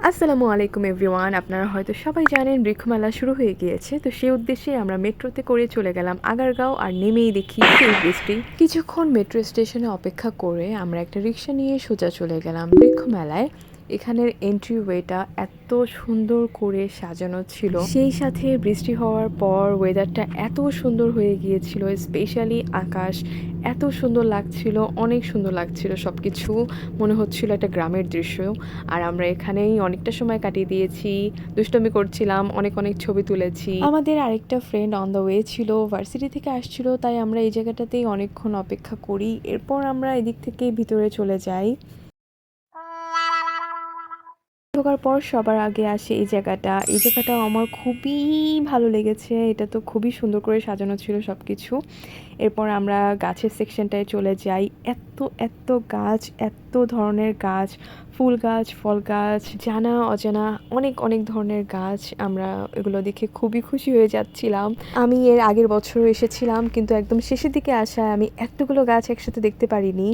আসসালামু আলাইকুম এভরিওয়ান। আপনারা হয়তো সবাই জানেন বৃক্ষমেলা শুরু হয়ে গিয়েছে, তো সেই উদ্দেশ্যে আমরা মেট্রোতে করে চলে গেলাম আগারগাঁও। আর নেমেই দেখি সেই বৃষ্টি। কিছুক্ষণ মেট্রো স্টেশনে অপেক্ষা করে আমরা একটা রিক্সা নিয়ে সোজা চলে গেলাম বৃক্ষমেলায়। এখানের এন্ট্রি ওয়েটা এত সুন্দর করে সাজানো ছিল, সেই সাথে বৃষ্টি হওয়ার পর ওয়েদারটা এত সুন্দর হয়ে গিয়েছিল, স্পেশালি আকাশ এত সুন্দর লাগছিল, অনেক সুন্দর লাগছিল সব কিছু। মনে হচ্ছিল একটা গ্রামের দৃশ্য। আর আমরা এখানেই অনেকটা সময় কাটিয়ে দিয়েছি, দুষ্টমি করছিলাম, অনেক অনেক ছবি তুলেছি। আমাদের আরেকটা ফ্রেন্ড অন দ্য ওয়ে ছিল, ভার্সিটি থেকে আসছিল, তাই আমরা এই জায়গাটাতেই অনেকক্ষণ অপেক্ষা করি। এরপর আমরা এদিক থেকে ভিতরে চলে যাই। ঢোকার পর সবার আগে আসে এই জায়গাটা আমার খুবই ভালো লেগেছে। এটা তো খুবই সুন্দর করে সাজানো ছিল সব কিছু। এরপর আমরা গাছের সেকশনটায় চলে যাই। এত এত গাছ, এত ধরনের গাছ, ফুল গাছ, ফল গাছ, জানা অজানা অনেক অনেক ধরনের গাছ। আমরা এগুলো দেখে খুবই খুশি হয়ে যাচ্ছিলাম। আমি এর আগের বছরও এসেছিলাম, কিন্তু একদম শেষের দিকে আসায় আমি এতগুলো গাছ একসাথে দেখতে পারিনি।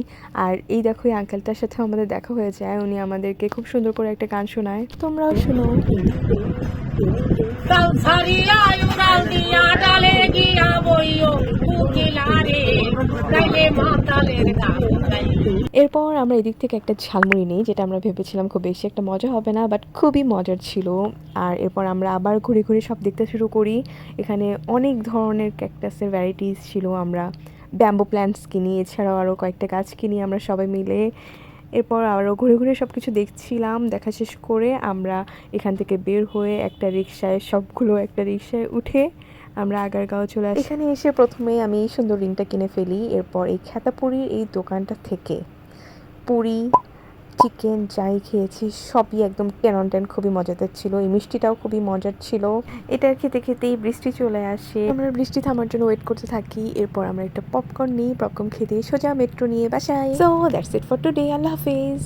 আর এই দেখো, এই আঙ্কেলটার সাথে আমাদের দেখা হয়ে যায়। উনি আমাদেরকে খুব সুন্দর করে একটা গান শোনায়, তোমরাও শোনো। এরপর আমরা এদিক থেকে একটা ঝালমুড়ি নিই, যেটা আমরা ভেবেছিলাম খুব বেশি একটা মজা হবে না, বাট খুবই মজার ছিল। আর এরপর আমরা আবার ঘুরে ঘুরে সব দেখতে শুরু করি। এখানে অনেক ধরনের ক্যাকটাসের ভ্যারাইটিস ছিল। আমরা ব্যাম্বো প্ল্যান্টস কিনি, এছাড়াও আরও কয়েকটা গাছ কিনি আমরা সবাই মিলে। এরপর আরও ঘুরে ঘুরে সব কিছু দেখছিলাম। দেখা শেষ করে আমরা এখান থেকে বের হয়ে একটা রিক্সায় উঠে আমরা আগারগাঁও চলে আসি। এখানে এসে প্রথমেই আমি এই সুন্দর রিংটা কিনে ফেলি। এরপর এই খেতাপুরির এই দোকানটা থেকে পুরি, চিকেন যাই খেয়েছি সবই একদম 10 on 10, খুবই মজাদার ছিল। এই মিষ্টিটাও খুবই মজার ছিল। এটা খেতে খেতেই বৃষ্টি চলে আসে। আমরা বৃষ্টি থামার জন্য ওয়েট করতে থাকি। এরপর আমরা একটা পপকর্ন নিই, পপকর্ন খেতে সোজা মেট্রো নিয়ে বাসায়। So that's it for today. Allah হাফেজ।